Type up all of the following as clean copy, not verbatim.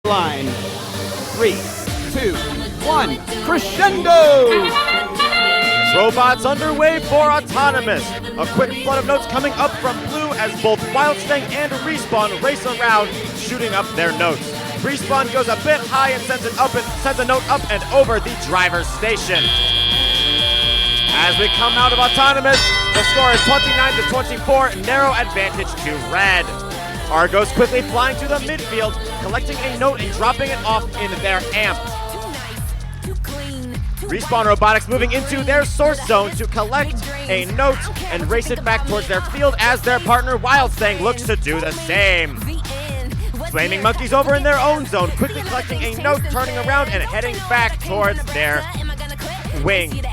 Line. 3, 2, 1, crescendo! Robots underway for Autonomous. A quick flood of notes coming up from blue as both WildSting and Respawn race around, shooting up their notes. Respawn goes a bit high and sends a note up and over the driver's station. As we come out of Autonomous, the score is 29-24, narrow advantage to Red. Argos quickly flying to the midfield, collecting a note and dropping it off in their amp. Respawn Robotics moving into their source zone to collect a note and race it back towards their field as their partner WildSting looks to do the same. Flaming Monkeys over in their own zone, quickly collecting a note, turning around and heading back towards their wing.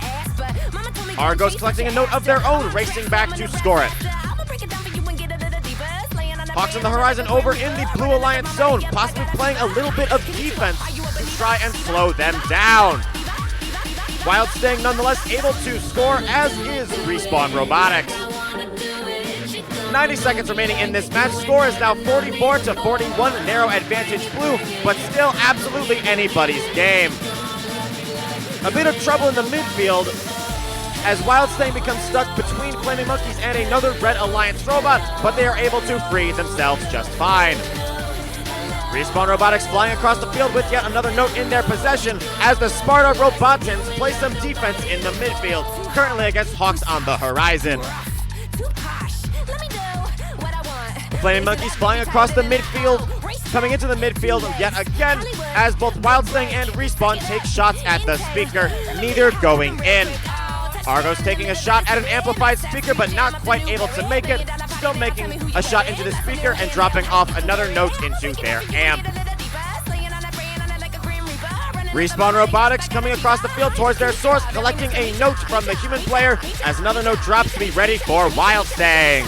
Argos collecting a note of their own, racing back to score it. Hawks on the horizon over in the Blue Alliance zone, possibly playing a little bit of defense to try and slow them down. WildSting nonetheless able to score, as is Respawn Robotics. 90 seconds remaining in this match. Score is now 44-41, narrow advantage Blue, but still absolutely anybody's game. A bit of trouble in the midfield as WildSting becomes stuck between Flaming Monkeys and another Red Alliance robot, but they are able to free themselves just fine. Respawn Robotics flying across the field with yet another note in their possession as the Sparta Robotans play some defense in the midfield, currently against Hawks on the horizon. Flaming Monkeys flying across the midfield, coming into the midfield yet again as both WildSting and Respawn take shots at the speaker, neither going in. Argos taking a shot at an amplified speaker, but not quite able to make it. Still making a shot into the speaker and dropping off another note into their amp. Respawn Robotics coming across the field towards their source, collecting a note from the human player as another note drops to be ready for WildSting.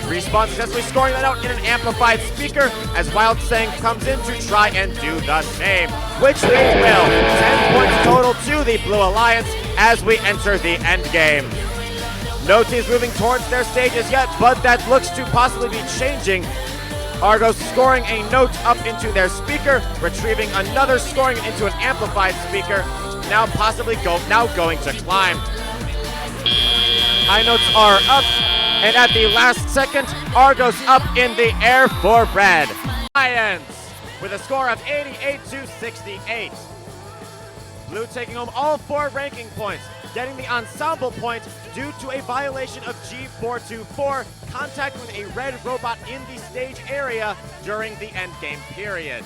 Respawn successfully scoring that out in an amplified speaker as WildSting comes in to try and do the same, which they will. 10 points total to the Blue Alliance as we enter the end game. No teams moving towards their stages yet, but that looks to possibly be changing. Argos scoring a note up into their speaker, retrieving another, scoring it into an amplified speaker, now possibly going to climb. High notes are up. And at the last second, Argos up in the air for Red. Alliance with a score of 88-68. Blue taking home all 4 ranking points, getting the ensemble point due to a violation of G424, contact with a Red robot in the stage area during the endgame period.